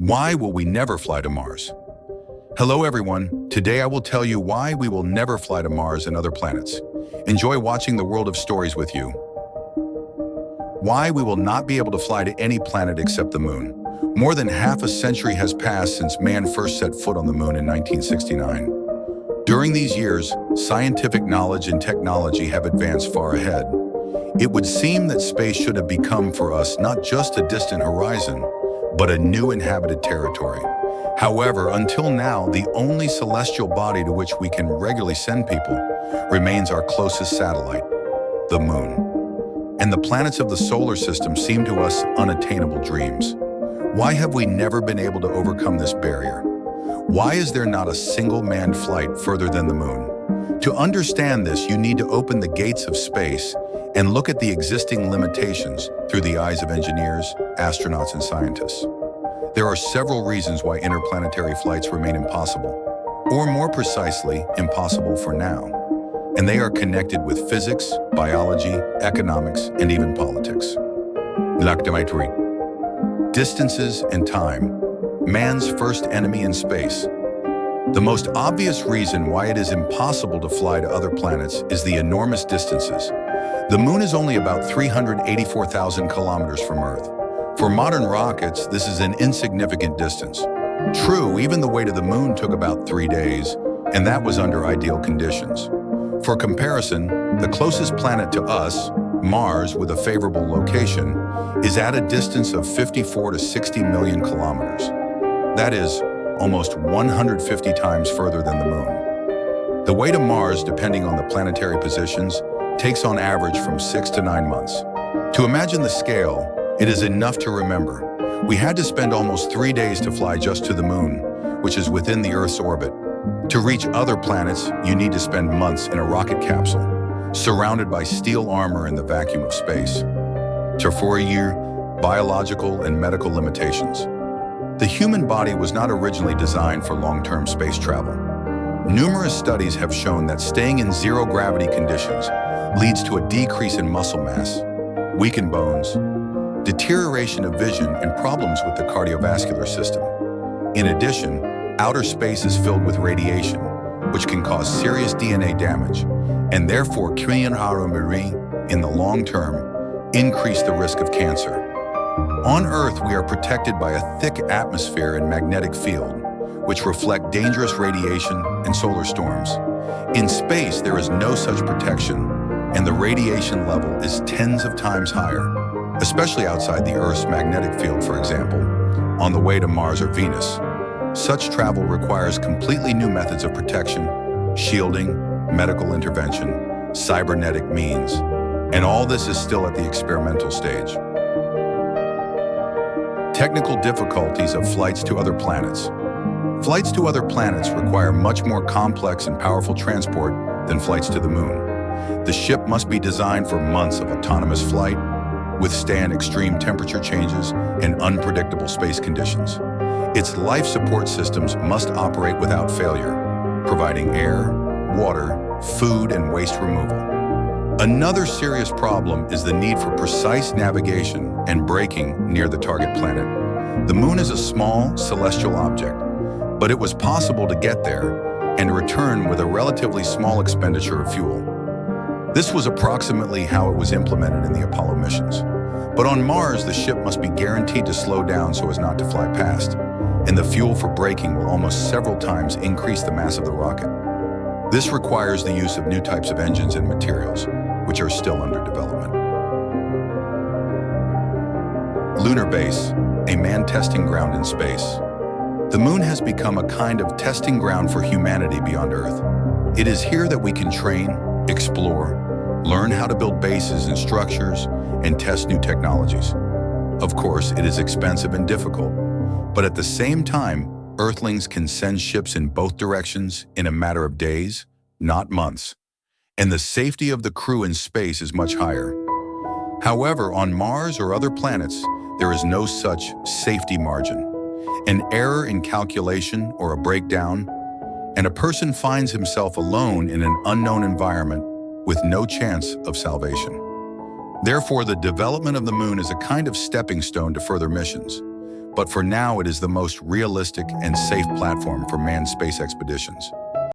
Why will we never fly to Mars? Hello everyone, today I will tell you why we will never fly to Mars and other planets. Enjoy watching the world of stories with you. Why we will not be able to fly to any planet except the Moon. More than half a century has passed since man first set foot on the Moon in 1969. During these years, scientific knowledge and technology have advanced far ahead. It would seem that space should have become for us not just a distant horizon, but a new inhabited territory. However, until now, the only celestial body to which we can regularly send people remains our closest satellite, the Moon. And the planets of the solar system seem to us unattainable dreams. Why have we never been able to overcome this barrier? Why is there not a single manned flight further than the Moon? To understand this, you need to open the gates of space and look at the existing limitations through the eyes of engineers, astronauts, and scientists. There are several reasons why interplanetary flights remain impossible, or more precisely, impossible for now. And they are connected with physics, biology, economics, and even politics. Distances and time. Man's first enemy in space. The most obvious reason why it is impossible to fly to other planets is the enormous distances. The Moon is only about 384,000 kilometers from Earth. For modern rockets, this is an insignificant distance. True, even the way to the Moon took about 3 days, and that was under ideal conditions. For comparison, the closest planet to us, Mars, with a favorable location, is at a distance of 54 to 60 million kilometers. That is almost 150 times further than the Moon. The way to Mars, depending on the planetary positions, takes on average from 6 to 9 months. To imagine the scale, it is enough to remember. We had to spend almost 3 days to fly just to the Moon, which is within the Earth's orbit. To reach other planets, you need to spend months in a rocket capsule, surrounded by steel armor in the vacuum of space. For a year, biological and medical limitations. The human body was not originally designed for long-term space travel. Numerous studies have shown that staying in zero-gravity conditions leads to a decrease in muscle mass, weakened bones, deterioration of vision, and problems with the cardiovascular system. In addition, outer space is filled with radiation, which can cause serious DNA damage, and therefore, in the long term, increase the risk of cancer. On Earth, we are protected by a thick atmosphere and magnetic field, which reflect dangerous radiation and solar storms. In space, there is no such protection, and the radiation level is tens of times higher, especially outside the Earth's magnetic field, for example, on the way to Mars or Venus. Such travel requires completely new methods of protection, shielding, medical intervention, cybernetic means, and all this is still at the experimental stage. Technical difficulties of flights to other planets. Flights to other planets require much more complex and powerful transport than flights to the Moon. The ship must be designed for months of autonomous flight, withstand extreme temperature changes and unpredictable space conditions. Its life support systems must operate without failure, providing air, water, food, and waste removal. Another serious problem is the need for precise navigation and braking near the target planet. The Moon is a small, celestial object, but it was possible to get there and return with a relatively small expenditure of fuel. This was approximately how it was implemented in the Apollo missions. But on Mars, the ship must be guaranteed to slow down so as not to fly past, and the fuel for braking will almost several times increase the mass of the rocket. This requires the use of new types of engines and materials, which are still under development. Lunar base, a manned testing ground in space. The Moon has become a kind of testing ground for humanity beyond Earth. It is here that we can train, explore, learn how to build bases and structures, and test new technologies. Of course, it is expensive and difficult, but at the same time, Earthlings can send ships in both directions in a matter of days, not months. And the safety of the crew in space is much higher. However, on Mars or other planets, there is no such safety margin. An error in calculation or a breakdown, and a person finds himself alone in an unknown environment with no chance of salvation. Therefore, the development of the Moon is a kind of stepping stone to further missions. but for now it is the most realistic and safe platform for manned space expeditions.